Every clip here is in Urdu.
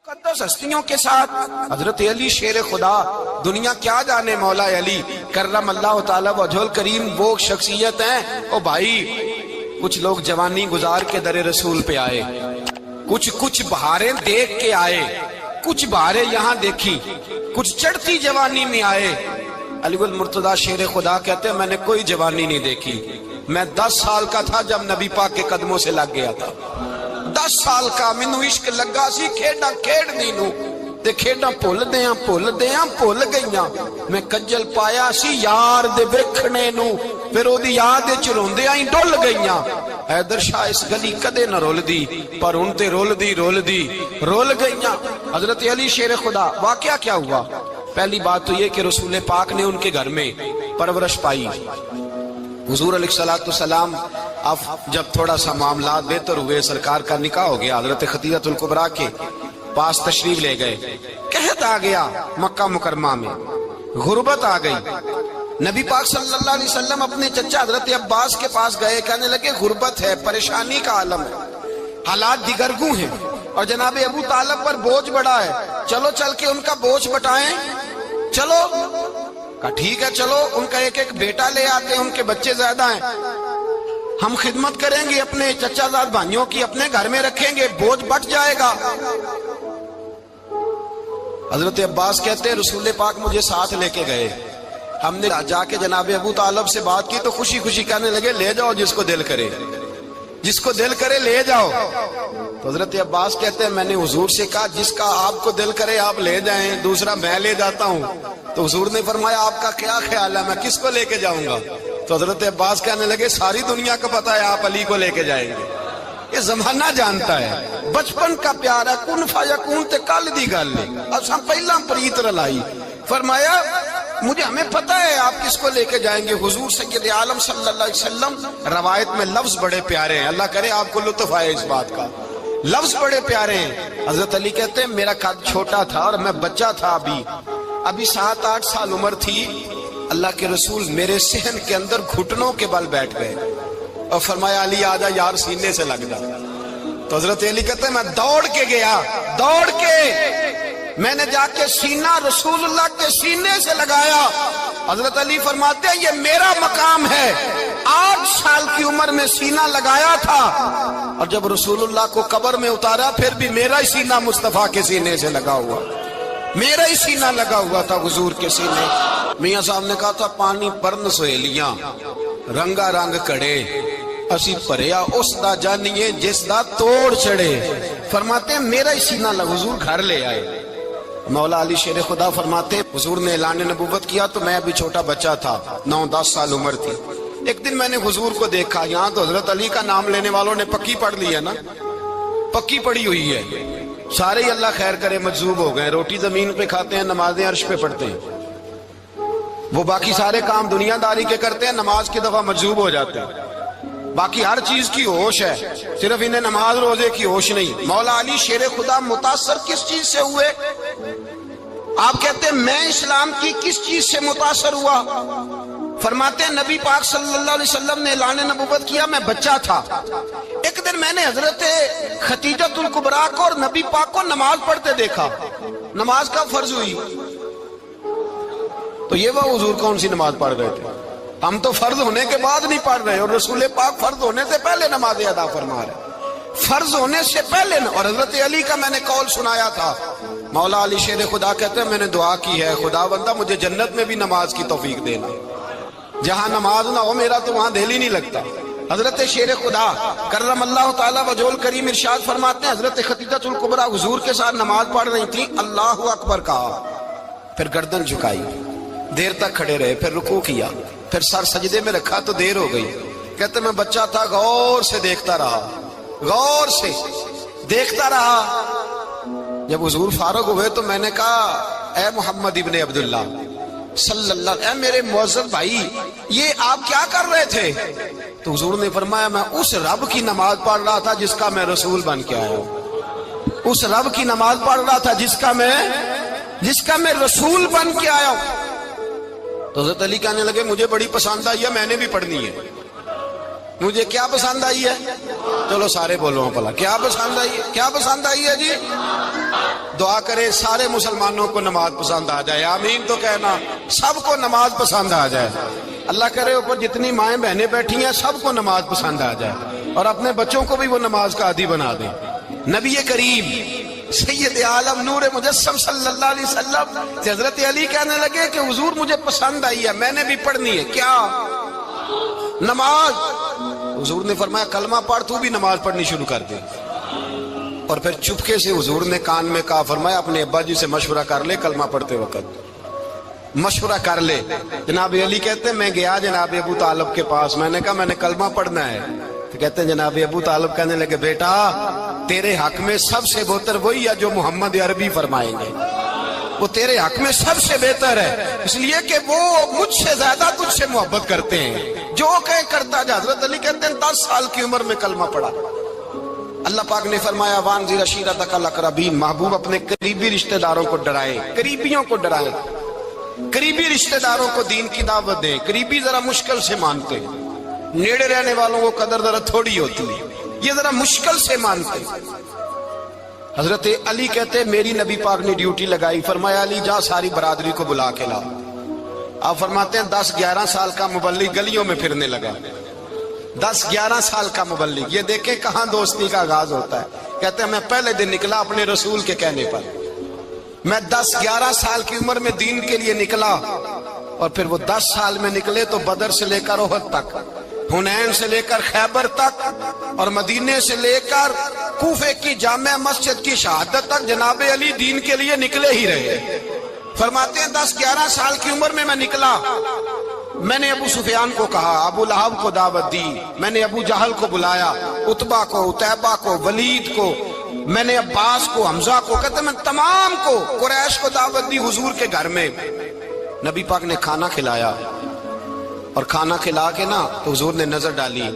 مقدس ہستیوں کے ساتھ حضرت علی شیر خدا، دنیا کیا جانے مولا علی کرم اللہ تعالی وجہ الکریم، وہ شخصیت ہیں۔ او بھائی، کچھ لوگ جوانی گزار کے در رسول پہ آئے، کچھ بہاریں دیکھ کے آئے، کچھ بہاریں یہاں دیکھی، کچھ چڑھتی جوانی میں آئے۔ علی المرتضیٰ شیر خدا کہتے ہیں میں نے کوئی جوانی نہیں دیکھی، میں 10 سال کا تھا جب نبی پاک کے قدموں سے لگ گیا تھا۔ 10 سال کا مینوں عشق لگا سی، کھیڈاں کھیڈنی نو تے کھیڈاں بھول گئیاں، میں کجل پایا سی یار دے ویکھنے نو، پھر او دی یاد وچ روندیاں ہی ڈل گئیاں۔ حیدر شاہ اس گلی کدے نہ رول دی، پر ہن تے رول گئیاں۔ حضرت علی شیر خدا، واقعہ کیا ہوا؟ پہلی بات تو یہ کہ رسول پاک نے ان کے گھر میں پرورش پائی۔ حضور علیہ السلام اب جب تھوڑا سا معاملات بہتر ہوئے، سرکار کا نکاح ہو گیا، حضرت خدیجہ الکبریٰ کے پاس تشریف لے گئے۔ قحط آ گیا مکہ مکرمہ میں، غربت آ گئی۔ نبی پاک صلی اللہ علیہ وسلم اپنے چچا حضرت عباس کے پاس گئے، کہنے لگے غربت ہے، پریشانی کا عالم ہے، حالات دیگرگوں ہیں، اور جناب ابو طالب پر بوجھ بڑا ہے، چلو چل کے ان کا بوجھ بٹائیں۔ چلو کہا ٹھیک ہے، چلو ان کا ایک بیٹا لے آتے ہیں، ان کے بچے زیادہ ہیں، ہم خدمت کریں گے اپنے چچا زاد بھائیوں کی، اپنے گھر میں رکھیں گے، بوجھ بٹ جائے گا۔ حضرت عباس کہتے ہیں رسول پاک مجھے ساتھ لے کے گئے، ہم نے جا کے جناب ابو طالب سے بات کی تو خوشی خوشی کہنے لگے لے جاؤ جس کو دل کرے لے جاؤ۔ تو حضرت عباس کہتے ہیں میں نے حضور سے کہا جس کا آپ کو دل کرے آپ لے جائیں، دوسرا میں لے جاتا ہوں۔ تو حضور نے فرمایا آپ کا کیا خیال ہے، میں کس کو لے کے جاؤں گا؟ تو حضرت عباس کہنے لگے ساری دنیا کو پتا ہے آپ علی کو لے کے جائیں گے، یہ زمانہ جانتا ہے، بچپن کا پیار ہے، کن فیکون تے کل دی گل نہیں، اساں پہلا پریت رلائی۔ فرمایا ہمیں پتا ہے آپ کس کو لے کے جائیں گے، حضور سید عالم صلی اللہ علیہ وسلم۔ روایت میں لفظ بڑے پیارے ہیں، اللہ کرے آپ کو لطف آئے اس بات کا، لفظ بڑے پیارے ہیں۔ حضرت علی کہتے ہیں میرا قد چھوٹا تھا اور میں بچہ تھا، ابھی 7-8 سال عمر تھی، اللہ کے رسول میرے صحن کے اندر گھٹنوں کے بل بیٹھ گئے اور فرمایا علی آجا یار سینے سے لگ جا۔ تو حضرت علی کہتے ہیں میں دوڑ کے گیا، میں نے جا کے سینہ رسول اللہ کے سینے سے لگایا۔ حضرت علی فرماتے ہیں یہ میرا مقام ہے، 8 سال کی عمر میں سینہ لگایا تھا، اور جب رسول اللہ کو قبر میں اتارا پھر بھی میرا ہی سینہ مصطفیٰ کے سینے سے لگا ہوا، میرا ہی سینہ لگا ہوا تھا حضور کے سینے۔ میاں صاحب نے کہا تھا پانی پرن سہیلیاں رنگا رنگ کڑے، اسی پریا اس دا جانیے جس دا توڑ چڑے۔ فرماتے ہیں میرا ہی سینہ لگا، حضور گھر لے آئے۔ مولا علی شیر خدا فرماتے حضور نے اعلان نبوت کیا تو میں ابھی چھوٹا بچہ تھا، 9-10 سال عمر تھی۔ ایک دن میں نے حضور کو دیکھا، یہاں تو حضرت علی کا نام لینے والوں نے پکی پڑھ لی ہے نا، پکی پڑھی ہوئی ہے، سارے ہی اللہ خیر کرے مجذوب ہو گئے، روٹی زمین پہ کھاتے ہیں، نمازیں عرش پہ پڑھتے ہیں، وہ باقی سارے کام دنیا داری کے کرتے ہیں، نماز کی دفعہ مجذوب ہو جاتے ہیں، باقی ہر چیز کی ہوش ہے، صرف انہیں نماز روزے کی ہوش نہیں۔ مولا علی شیر خدا متاثر کس چیز سے ہوئے؟ آپ کہتے ہیں میں اسلام کی کس چیز سے متاثر ہوا؟ فرماتے ہیں نبی پاک صلی اللہ علیہ وسلم نے اعلان نبوت کیا، میں بچہ تھا، ایک دن میں نے حضرت خدیجہ الکبریٰ کو اور نبی پاک کو نماز پڑھتے دیکھا، نماز کا فرض ہوئی، تو یہ وہ حضور کون سی نماز پڑھ رہے تھے؟ ہم تو فرض ہونے کے بعد نہیں پڑھ رہے، اور رسول پاک فرض ہونے سے پہلے نماز ادا فرما رہے، فرض ہونے سے پہلے۔ اور حضرت علی کا میں نے قول سنایا تھا، مولا علی شیر خدا کہتے ہیں میں نے دعا کی ہے خدا بندہ مجھے جنت میں بھی نماز کی توفیق دینا، جہاں نماز نہ ہو میرا تو وہاں دل ہی نہیں لگتا۔ حضرت شیر خدا کرم اللہ تعالی وجہ الکریم ارشاد فرماتے ہیں حضرت خدیجہ الکبریٰ حضور کے ساتھ نماز پڑھ رہی تھی، اللہ اکبر کہا، پھر گردن جھکائی، دیر تک کھڑے رہے، پھر رکوع کیا، پھر سر سجدے میں رکھا تو دیر ہو گئی۔ کہتے میں بچہ تھا، غور سے دیکھتا رہا، جب حضور فارغ ہوئے تو میں نے کہا اے محمد ابن عبداللہ صلی اللہ علیہ وسلم، اے میرے معزز بھائی یہ آپ کیا کر رہے تھے؟ تو حضور نے فرمایا میں اس رب کی نماز پڑھ رہا تھا جس کا میں رسول بن کے آیا ہوں، اس رب کی نماز پڑھ رہا تھا جس کا میں رسول بن کے آیا ہوں۔ تو حضرت علی کہنے لگے مجھے بڑی پسند آئی ہے، میں نے بھی پڑھنی ہے۔ مجھے کیا پسند آئی ہے؟ چلو سارے بولو بھلا کیا پسند آئی ہے؟ کیا پسند آئی ہے جی؟ دعا کرے سارے مسلمانوں کو نماز پسند آ جائے، آمین تو کہنا، سب کو نماز پسند آ جائے۔ اللہ کرے اوپر جتنی مائیں بہنیں بیٹھی ہیں سب کو نماز پسند آ جائے، اور اپنے بچوں کو بھی وہ نماز کا عادی بنا دیں۔ نبی کریم سید عالم نور مجسم صلی اللہ علیہ وسلم سے حضرت علی کہنے لگے کہ حضور مجھے پسند آئی ہے، میں نے بھی پڑھنی ہے۔ کیا؟ نماز۔ حضور نے فرمایا کلمہ پڑھ، تو بھی نماز پڑھنی شروع کر دے۔ اور پھر چپکے سے حضور نے کان میں کہا، فرمایا اپنے ابا جی سے مشورہ کر لے کلمہ پڑھتے وقت، مشورہ کر لے۔ جناب علی کہتے ہیں میں گیا جناب ابو طالب کے پاس، میں نے کہا میں نے کلمہ پڑھنا ہے، تو کہتے ہیں جناب ابو طالب کہنے لگے بیٹا تیرے حق میں سب سے بہتر وہی ہے جو محمد عربی فرمائیں گے، وہ تیرے حق میں سب سے بہتر ہے، اس لیے کہ وہ مجھ سے زیادہ تجھ سے محبت کرتے ہیں، جو کہے کرتا جا۔ حضرت علی کہتے ہیں 10 سال کی عمر میں کلمہ پڑھا۔ اللہ پاک نے فرمایا وانذر عشیرتک الاقربین، محبوب اپنے قریبی رشتہ داروں کو ڈرائیں، قریبیوں کو ڈرائیں، قریبی رشتہ داروں کو دین کی دعوت دیں۔ قریبی ذرا مشکل سے مانتے ہیں، نیڑے رہنے والوں کو قدر ذرا تھوڑی ہوتی ہے، یہ ذرا مشکل سے مانتے ہیں۔ حضرت علی کہتے ہیں میری نبی پاک نے ڈیوٹی لگائی، فرمایا علی جا ساری برادری کو بلا کے لا۔ آپ فرماتے ہیں 10-11 سال کا مبلغ گلیوں میں پھرنے لگا، 10-11 سال کا مبلغ، یہ دیکھیں کہاں دوستی کا آغاز ہوتا ہے۔ کہتے ہیں میں پہلے دن نکلا اپنے رسول کے کہنے پر، میں 10-11 سال کی عمر میں دین کے لیے نکلا، اور پھر وہ 10 سال میں نکلے تو بدر سے لے کر احد تک، حنین سے لے کر خیبر تک، اور مدینے سے لے کر کوفے کی جامع مسجد کی شہادت تک جناب علی دین کے لیے نکلے ہی رہے۔ فرماتے ہیں 10-11 سال کی عمر میں نکلا، میں نے ابو سفیان کو کہا، ابو لہب کو دعوت دی، میں نے ابو جہل کو بلایا، عتبہ کو، عتیبہ کو، ولید کو، میں نے عباس کو، حمزہ کو، کہتے میں تمام کو، قریش کو دعوت دی حضور کے گھر میں۔ نبی پاک نے کھانا کھلایا، اور کھانا کھلا کے نا تو حضور نے نظر ڈالی،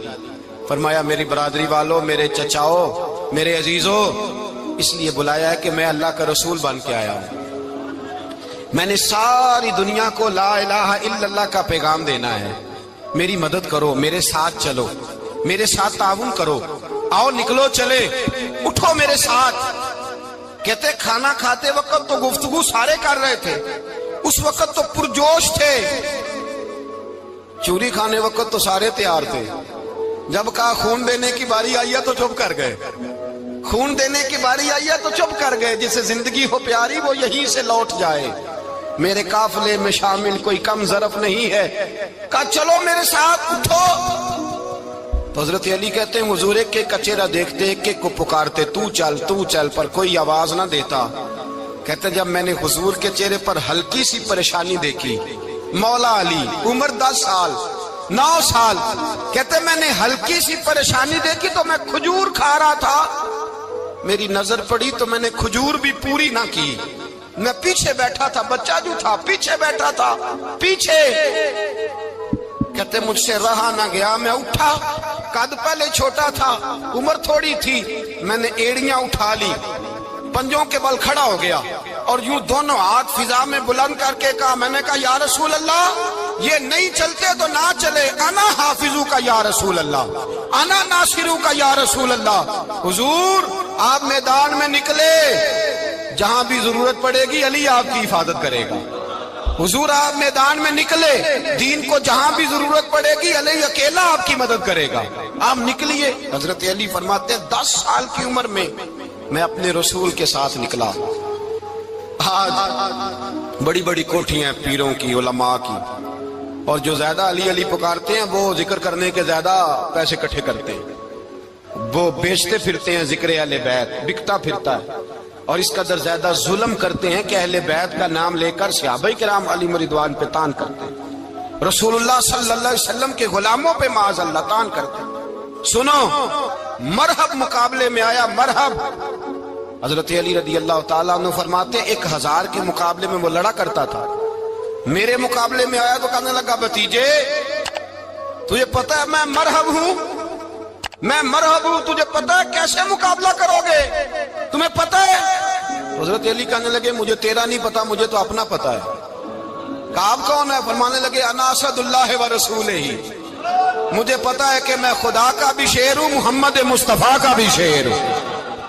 فرمایا میری برادری والوں، میرے چچاؤ، میرے عزیزوں، اس لیے بلایا ہے کہ میں اللہ کا رسول بن کے آیا ہوں، میں نے ساری دنیا کو لا الہ الا اللہ کا پیغام دینا ہے، میری مدد کرو، میرے ساتھ چلو، میرے ساتھ تعاون کرو، آؤ نکلو چلے، اٹھو میرے ساتھ۔ کہتے کھانا کھاتے وقت تو گفتگو سارے کر رہے تھے، اس وقت تو پرجوش تھے، چوری کھانے وقت تو سارے تیار تھے، جب کہا خون دینے کی باری آئی ہے تو چپ کر گئے، خون دینے کی باری آئی ہے تو چپ کر گئے، جسے زندگی ہو پیاری وہ یہیں سے لوٹ جائے، میرے قافلے میں شامل کوئی کم ظرف نہیں ہے، کہا چلو میرے ساتھ اٹھو۔ تو حضرت علی کہتے ہیں حضور ایک کا چہرہ دیکھتے ایک کو پکارتے تو چل، پر کوئی آواز نہ دیتا۔ کہتے جب میں نے حضور کے چہرے پر ہلکی سی پریشانی دیکھی، مولا علی عمر 10 سال 9 سال، کہتے میں نے ہلکی سی پریشانی دیکھی تو میں کھجور کھا رہا تھا، میری نظر پڑی تو میں نے کھجور بھی پوری نہ کی، میں پیچھے بیٹھا تھا، بچہ جو تھا پیچھے بیٹھا تھا، پیچھے۔ کہتے مجھ سے رہا نہ گیا، میں اٹھا، قد پہلے چھوٹا تھا، عمر تھوڑی تھی، میں نے ایڑیاں اٹھا لی، پنجوں کے بل کھڑا ہو گیا، اور یوں دونوں ہاتھ فضا میں بلند کر کے کہا، میں نے کہا یا رسول اللہ یہ نہیں چلتے تو نہ چلے، انا حافظو کا یا رسول اللہ، انا ناصرو کا یا رسول اللہ۔ حضور آپ میدان میں نکلے، جہاں بھی ضرورت پڑے گی علی آپ کی حفاظت کرے گا، حضور آپ میدان میں نکلے، دین کو جہاں بھی ضرورت پڑے گی علی اکیلا آپ کی مدد کرے گا، آپ نکلیے۔ حضرت علی فرماتے ہیں 10 سال کی عمر میں میں اپنے رسول کے ساتھ نکلا۔ آج بڑی بڑی کوٹھیاں پیروں کی، علماء کی، اور جو زیادہ علی علی پکارتے ہیں وہ ذکر کرنے کے زیادہ پیسے اکٹھے کرتے ہیں، وہ بیچتے پھرتے ہیں، ذکر اہل بیت بکتا پھرتا ہے، اور اس قدر زیادہ ظلم کرتے ہیں کہ اہل بیت کا نام لے کر صحابہ کرام علی رضوان پہ تان کرتے ہیں، رسول اللہ صلی اللہ علیہ وسلم کے غلاموں پہ معاذ اللہ تان کرتے ہیں۔ سنو، مرحب مقابلے میں آیا، مرحب۔ حضرت علی رضی اللہ تعالیٰ عنہ فرماتے 1000 کے مقابلے میں وہ لڑا کرتا تھا، میرے مقابلے میں آیا تو کہنے لگا بھتیجے تجھے پتہ ہے میں مرحب ہوں، تجھے پتہ ہے کیسے مقابلہ کرو گے، تمہیں پتہ ہے؟ حضرت علی کہنے لگے مجھے تیرا نہیں پتا، مجھے تو اپنا پتا ہے۔ کہا آپ کون ہے؟ فرمانے لگے انا اسد اللہ و رسولہ، مجھے پتا ہے کہ میں خدا کا بھی شیر ہوں، محمد مصطفیٰ کا بھی شیر ہوں۔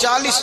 40।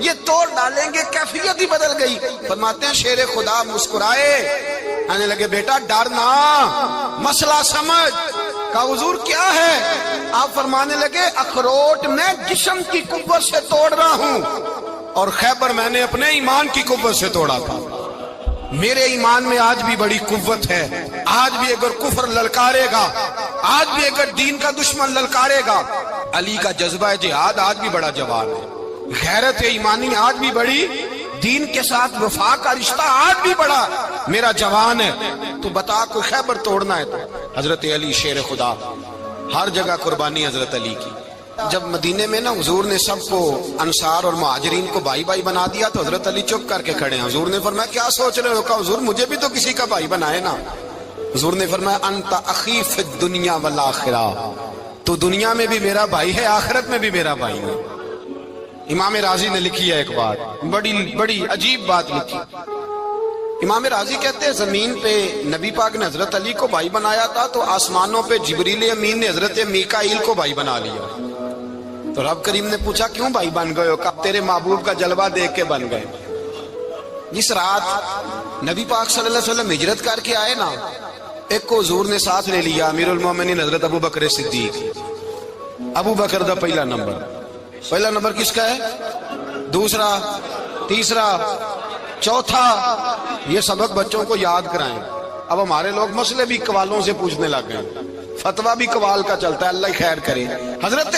یہ توڑ ڈالیں گے، کیفیت ہی بدل گئی۔ فرماتے ہیں شیر خدا مسکرائے، آنے لگے بیٹا ڈرنا، مسئلہ سمجھ۔ کہا حضور کیا ہے؟ آپ فرمانے لگے اخروٹ میں جسم کی قوت سے توڑ رہا ہوں، اور خیبر میں نے اپنے ایمان کی قوت سے توڑا تھا۔ میرے ایمان میں آج بھی بڑی قوت ہے، آج بھی اگر کفر للکارے گا، آج بھی اگر دین کا دشمن للکارے گا، علی کا جذبہ جہاد آج بھی بڑا جوان ہے، غیرت ایمانی آج بھی بڑی، دین کے ساتھ وفا کا رشتہ آج بھی بڑا میرا جوان ہے۔ تو بتا کوئی خیبر توڑنا ہے تو حضرت علی شیر خدا، ہر جگہ قربانی حضرت علی کی۔ جب مدینے میں نا حضور نے سب کو انصار اور مہاجرین کو بھائی بھائی بنا دیا تو حضرت علی چپ کر کے کھڑے ہیں۔ حضور نے فرمایا کیا سوچ رہے ہو؟ کہا حضور مجھے بھی تو کسی کا بھائی بنائے نا۔ حضور نے فرمایا انت اخی فی الدنیا والآخرہ، تو دنیا میں بھی میرا بھائی ہے، آخرت میں بھی میرا بھائی ہے۔ امام راضی نے لکھی ہے ایک بات، بڑی عجیب بات لکھی۔ امام راضی کہتے ہیں زمین پہ نبی پاک نے حضرت علی کو بھائی بنایا تھا تو آسمانوں پہ جبریل امین نے حضرت میکائیل کو بھائی بنا لیا۔ تو رب کریم نے پوچھا کیوں بھائی بن گئے ہو؟ کہا تیرے محبوب کا جلوہ دیکھ کے بن گئے۔ جس رات نبی پاک صلی اللہ علیہ وسلم ہجرت کر کے آئے نا، ایک کو حضور نے ساتھ لے لیا، امیر المومنین حضرت ابو بکر صدیق۔ ابو بکر دا پہلا نمبر کس کا ہے؟ دوسرا، تیسرا، چوتھا، یہ سبق بچوں کو یاد کرائیں۔ اب ہمارے لوگ مسئلے بھی قوالوں سے پوچھنے لگ گئے، فتویٰ بھی قوال کا چلتا ہے، اللہ خیر کرے۔ حضرت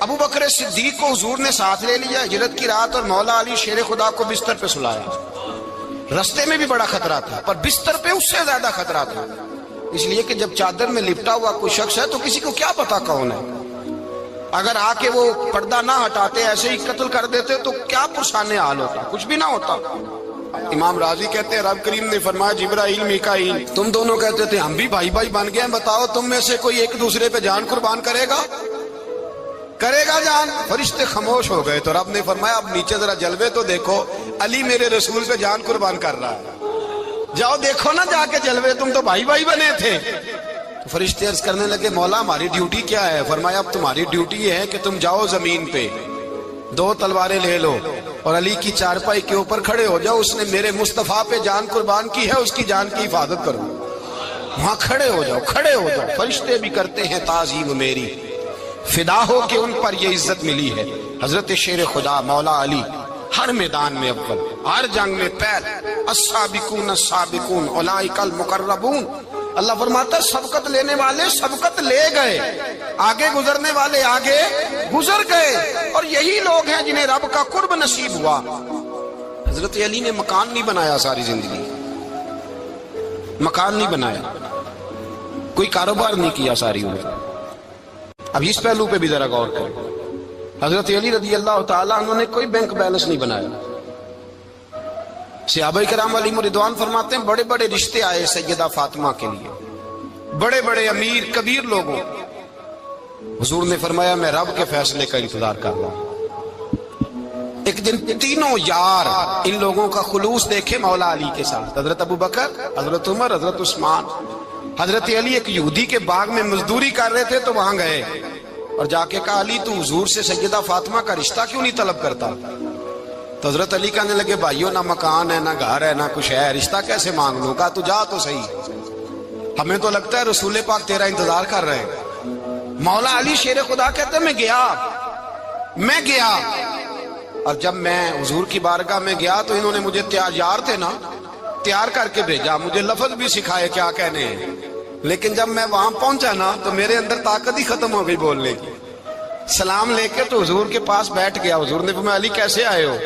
ابو بکر صدیق کو حضور نے ساتھ لے لیا ہجرت کی رات، اور مولا علی شیر خدا کو بستر پہ سلایا۔ رستے میں بھی بڑا خطرہ تھا، پر بستر پہ اس سے زیادہ خطرہ تھا، اس لیے کہ جب چادر میں لپٹا ہوا کوئی شخص ہے تو کسی کو کیا پتا کون ہے، اگر آ کے وہ پردہ نہ ہٹاتے ایسے ہی قتل کر دیتے تو کیا پرسان حال ہوتا، کچھ بھی نہ ہوتا۔ امام راضی کہتے ہیں رب کریم نے فرمایا جبرائیل میکائیل تم دونوں کہتے تھے ہم بھی بھائی بھائی بن گئے ہیں، بتاؤ تم میں سے کوئی ایک دوسرے پہ جان قربان کرے گا جان؟ فرشتے خاموش ہو گئے۔ تو رب نے فرمایا اب نیچے ذرا جلوے تو دیکھو، علی میرے رسول پہ جان قربان کر رہا ہے، جاؤ دیکھو نا جا کے جلوے، تم تو بھائی بھائی بنے تھے۔ تو فرشتے عرض کرنے لگے مولا ہماری ڈیوٹی کیا ہے؟ فرمایا اب تمہاری ڈیوٹی یہ ہے کہ تم جاؤ زمین پہ، 2 تلواریں لے لو اور علی کی چارپائی کے اوپر کھڑے ہو جاؤ، اس نے میرے مصطفیٰ پہ جان قربان کی ہے، اس کی جان کی حفاظت کرو۔ وہاں کھڑے ہو جاؤ۔ فرشتے بھی کرتے ہیں تعظیم میری، فدا ہو کہ ان پر یہ عزت ملی ہے۔ حضرت شیر خدا مولا علی ہر میدان میں اول، ہر جنگ میں پہل، السابقون السابقون اولئک المقربون۔ اللہ فرماتا ہے سبقت لینے والے سبقت لے گئے، آگے گزرنے والے آگے گزر گئے، اور یہی لوگ ہیں جنہیں رب کا قرب نصیب ہوا۔ حضرت علی نے مکان نہیں بنایا، ساری زندگی مکان نہیں بنایا، کوئی کاروبار نہیں کیا ساری عمر۔ اب اس پہلو پہ بھی ذرا غور کریں، حضرت علی رضی اللہ تعالیٰ انہوں نے کوئی بینک بیلنس نہیں بنایا۔ صحابہ کرام علیہم رضوان فرماتے ہیں بڑے بڑے رشتے آئے سیدہ فاطمہ کے لیے، بڑے بڑے امیر کبیر لوگوں، حضور نے فرمایا میں رب کے فیصلے کا انتظار کر رہا ہوں۔ ایک دن تینوں یار ان لوگوں کا خلوص دیکھے مولا علی کے ساتھ، حضرت ابو بکر، حضرت عمر، حضرت عثمان۔ حضرت علی ایک یہودی کے باغ میں مزدوری کر رہے تھے تو وہاں گئے اور جا کے کہا علی تو حضور سے سیدہ فاطمہ کا رشتہ کیوں نہیں طلب کرتا؟ تو حضرت علی کہنے لگے بھائیو نہ مکان ہے، نہ گھر ہے، نہ کچھ ہے، رشتہ کیسے مانگ لوں؟ کہا تو جا تو صحیح، ہمیں تو لگتا ہے رسول پاک تیرا انتظار کر رہے ہیں۔ مولا علی شیر خدا کہتے ہیں میں گیا اور جب میں حضور کی بارگاہ میں گیا تو انہوں نے مجھے تیار تھے نا، تیار کر کے بھیجا، مجھے لفظ بھی سکھائے کیا کہنے ہیں، لیکن جب میں وہاں پہنچا نا تو میرے اندر طاقت ہی ختم ہو گئی بولنے کی۔ سلام لے کے تو حضور کے پاس بیٹھ گیا، حضور نے فرمایا علی کیسے آئے ہو؟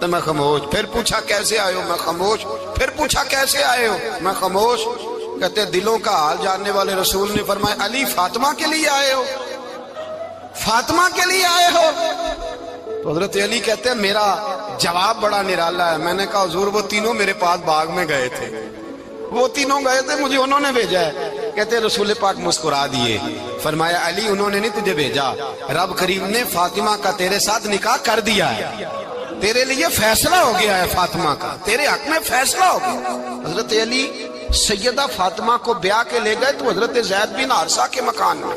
تو میں خاموش، پھر پوچھا کیسے آئے ہو؟ میں خاموش، پھر پوچھا کیسے آئے ہو؟ میں خاموش۔ کہتے دلوں کا حال جاننے والے رسول نے فرمایا علی فاطمہ کے لیے آئے ہو؟ فاطمہ کے لیے آئے ہو؟ تو حضرت علی کہتے ہیں میرا جواب بڑا نرالا ہے۔ میں نے کہا حضور وہ تینوں میرے پاس باغ میں گئے تھے، وہ تینوں گئے تھے، مجھے انہوں نے بھیجا ہے۔ کہتے رسول پاک مسکرا دیے، فرمایا علی انہوں نے نہیں تجھے بھیجا، رب کریم نے فاطمہ کا تیرے ساتھ نکاح کر دیا ہے، تیرے لیے فیصلہ ہو گیا ہے فاطمہ کا، تیرے حق میں فیصلہ ہو گیا۔ حضرت علی سیدہ فاطمہ کو بیاہ کے لے گئے تو حضرت زید بن حارثہ کے مکان میں،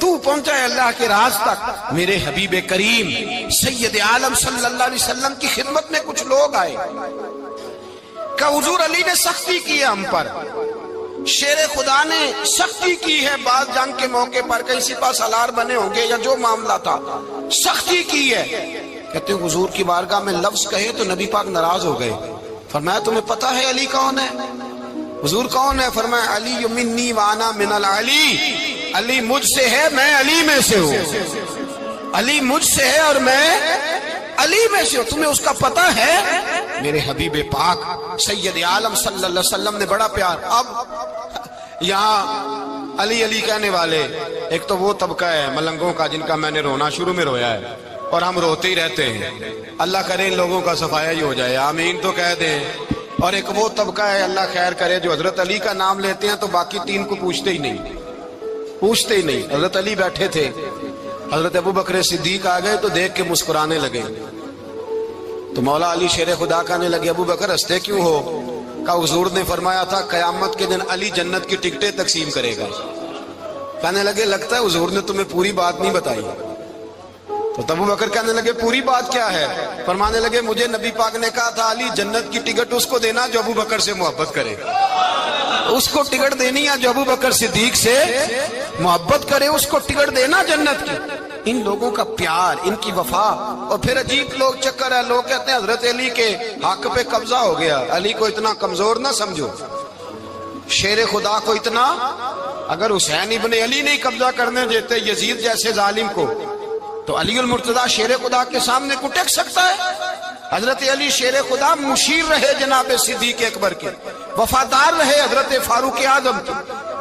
تو پہنچا ہے اللہ کے راز تک۔ میرے حبیب کریم سید عالم صلی اللہ علیہ وسلم کی خدمت میں کچھ لوگ آئے کہ حضور علی نے سختی کی ہے ہم پر، شیر خدا نے سختی کی ہے، بعض جنگ کے موقع پر کہیں سپاہ سالار بنے ہوں گے یا جو معاملہ تھا سختی کی ہے۔ کہتے ہیں حضور کی بارگاہ میں لفظ کہے تو نبی پاک ناراض ہو گئے۔ فرمایا تمہیں پتہ ہے علی کون ہے؟ حضور کون ہے؟ فرمایا علی منی وانا من العلی، علی مجھ سے ہے میں علی میں سے ہوں، علی مجھ سے ہے اور میں علی میں سے ہوں، تمہیں اس کا پتہ ہے؟ میرے حبیب پاک سید عالم صلی اللہ علیہ وسلم نے بڑا پیار۔ اب یہاں علی علی کہنے والے ایک تو وہ طبقہ ہے ملنگوں کا جن کا میں نے رونا شروع میں رویا ہے اور ہم روتے ہی رہتے ہیں، اللہ کرے ان لوگوں کا صفایا ہی ہو جائے، آمین تو کہہ دیں۔ اور ایک وہ طبقہ ہے اللہ خیر کرے جو حضرت علی کا نام لیتے ہیں تو باقی تین کو پوچھتے ہی نہیں۔ حضرت علی بیٹھے تھے، حضرت ابو بکر صدیق آ گئے تو دیکھ کے مسکرانے لگے، تو مولا علی شیر خدا کہنے لگے ابو بکر ہنستے کیوں ہو؟ کہ حضور نے فرمایا تھا قیامت کے دن علی جنت کی ٹکٹیں تقسیم کرے گا۔ کہنے لگے لگتا ہے حضور نے تمہیں پوری بات نہیں بتائی۔ تو ابو بکر کہنے لگے پوری بات کیا ہے؟ فرمانے لگے مجھے نبی پاک نے کہا تھا علی جنت کی ٹکٹ اس کو دینا جو ابو بکر سے محبت کرے، اس کو ٹکٹ دینی ہے جو ابو بکر صدیق سے محبت کرے، اس کو ٹکٹ دینا جنت کی۔ ان لوگوں کا پیار، ان کی وفا۔ اور پھر عجیب لوگ چکر ہے، لوگ کہتے ہیں حضرت علی کے حق پہ قبضہ ہو گیا، علی کو اتنا کمزور نہ سمجھو، شیر خدا کو اتنا، اگر حسین ابن علی نہیں قبضہ کرنے دیتے یزید جیسے ظالم کو تو علی المرتضیٰ شیر خدا کے سامنے کو ٹک سکتا ہے؟ حضرت علی شیر خدا مشیر رہے جناب صدیق اکبر کے، وفادار رہے حضرت فاروق اعظم کے،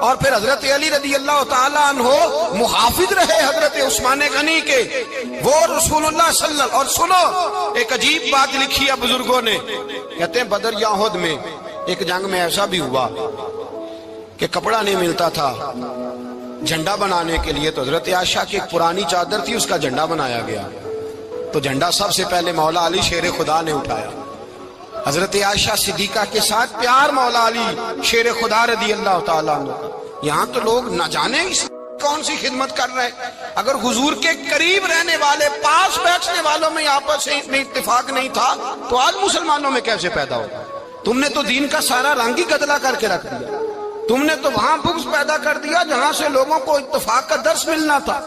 اور پھر حضرت علی رضی اللہ تعالیٰ عنہ محافظ رہے حضرت عثمان غنی کے، وہ رسول اللہ صلی اللہ۔ اور سنو ایک عجیب بات لکھی ہے بزرگوں نے، کہتے ہیں بدر یا احد میں ایک جنگ میں ایسا بھی ہوا کہ کپڑا نہیں ملتا تھا جھنڈا بنانے کے لیے، تو حضرت عائشہ کی ایک پرانی چادر تھی، اس کا جھنڈا بنایا گیا، تو جھنڈا سب سے پہلے مولا علی شیر خدا نے اٹھایا۔ حضرت عائشہ صدیقہ کے ساتھ پیار مولا علی شیر خدا رضی اللہ تعالیٰ عنہ۔ یہاں تو لوگ نہ جانے کون سی خدمت کر رہے ہیں، اگر حضور کے قریب رہنے والے پاس بیٹھنے والوں میں آپس میں اتفاق نہیں تھا تو آج مسلمانوں میں کیسے پیدا ہوگا؟ تم نے تو دین کا سارا رنگ ہی گدلا کر کے رکھ دیا، تم نے تو وہاں بغض پیدا کر دیا جہاں سے لوگوں کو اتفاق کا درس ملنا تھا،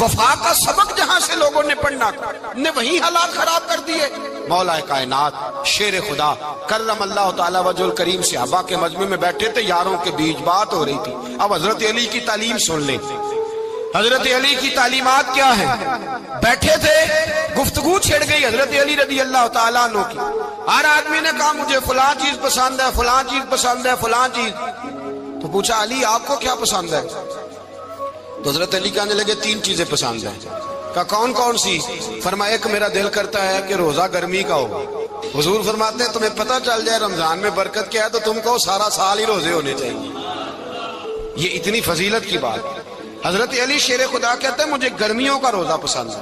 وفا کا سبق جہاں سے لوگوں نے پڑھنا تھا، نے وہی حالات خراب کر دیے۔ مولا کائنات شیر خدا کرم اللہ تعالی وجہ الکریم صحابہ کے مجمع میں بیٹھے تھے، یاروں کے بیچ بات ہو رہی تھی۔ اب حضرت علی کی تعلیم سن لیں، حضرت علی کی تعلیمات کیا ہیں؟ بیٹھے تھے، گفتگو چھڑ گئی حضرت علی رضی اللہ تعالیٰ عنہ کی، ہر آدمی نے کہا مجھے فلاں چیز پسند ہے، فلاں چیز پسند ہے، فلاں چیز۔ تو پوچھا علی آپ کو کیا پسند ہے؟ تو حضرت علی کہنے لگے تین چیزیں پسند ہیں۔ کہا کون کون سی؟ فرمایا ایک میرا دل کرتا ہے کہ روزہ گرمی کا ہو۔ حضور فرماتے ہیں تمہیں پتہ چل جائے رمضان میں برکت کیا ہے تو تم کو سارا سال ہی روزے ہونے چاہیے، یہ اتنی فضیلت کی بات۔ حضرت علی شیر خدا کہتے ہیں مجھے گرمیوں کا روزہ پسند ہے،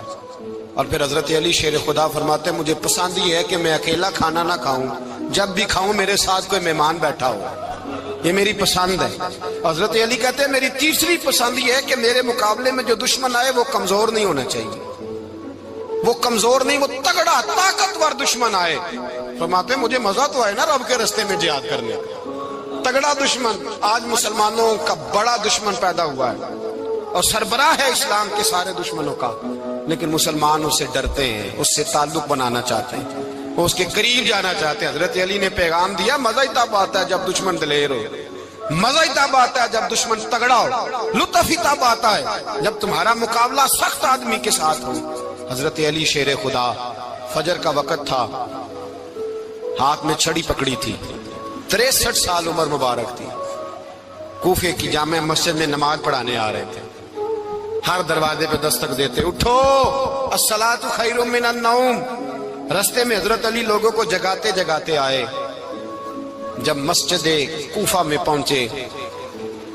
اور پھر حضرت علی شیر خدا فرماتے ہیں مجھے پسند یہ ہے کہ میں اکیلا کھانا نہ کھاؤں، جب بھی کھاؤں میرے ساتھ کوئی مہمان بیٹھا ہو، یہ میری پسند ہے۔ حضرت علی کہتے ہیں میری تیسری پسند یہ ہے کہ میرے مقابلے میں جو دشمن آئے وہ کمزور نہیں ہونا چاہیے، وہ کمزور نہیں، وہ تگڑا طاقتور دشمن آئے۔ فرماتے ہیں مجھے مزہ تو آئے نا رب کے رستے میں جہاد کرنے کا، تگڑا دشمن۔ آج مسلمانوں کا بڑا دشمن پیدا ہوا ہے اور سربراہ ہے اسلام کے سارے دشمنوں کا، لیکن مسلمان اس سے ڈرتے ہیں، اس سے تعلق بنانا چاہتے ہیں، وہ اس کے قریب جانا چاہتے ہیں۔ حضرت علی نے پیغام دیا مزہ ہی تب آتا ہے جب دشمن دلیر ہو، مزہ ہی تب آتا ہے جب دشمن تگڑا ہو، لطف ہی تب آتا ہے جب تمہارا مقابلہ سخت آدمی کے ساتھ ہو۔ حضرت علی شیر خدا، فجر کا وقت تھا، ہاتھ میں چھڑی پکڑی تھی، 63 سال عمر مبارک تھی، کوفے کی جامع مسجد میں نماز پڑھانے آ رہے تھے، ہر دروازے پہ دستک دیتے اٹھو الصلاۃ خیر من النوم۔ رستے میں حضرت علی لوگوں کو جگاتے جگاتے آئے، جب مسجد کوفہ میں پہنچے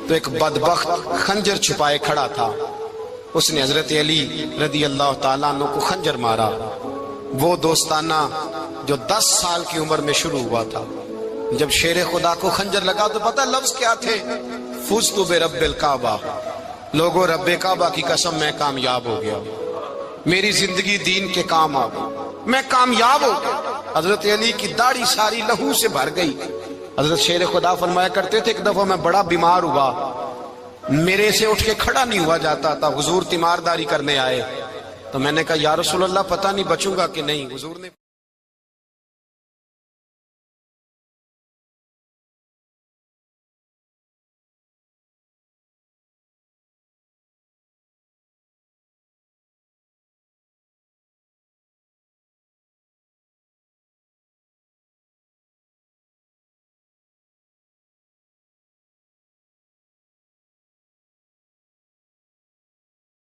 تو ایک بدبخت خنجر چھپائے کھڑا تھا، اس نے حضرت علی رضی اللہ تعالیٰ عنہ کو خنجر مارا۔ وہ دوستانہ جو 10 سال کی عمر میں شروع ہوا تھا، جب شیر خدا کو خنجر لگا تو پتہ لفظ کیا تھے؟ فزت برب الکعبہ، لوگوں رب کعبہ کی قسم میں کامیاب ہو گیا، میری زندگی دین کے کام آ گئی، میں کامیاب ہو گیا۔ حضرت علی کی داڑھی ساری لہو سے بھر گئی۔ حضرت شیر خدا فرمایا کرتے تھے ایک دفعہ میں بڑا بیمار ہوا، میرے سے اٹھ کے کھڑا نہیں ہوا جاتا تھا، حضور تیمارداری کرنے آئے تو میں نے کہا یا رسول اللہ پتہ نہیں بچوں گا کہ نہیں۔ حضور نے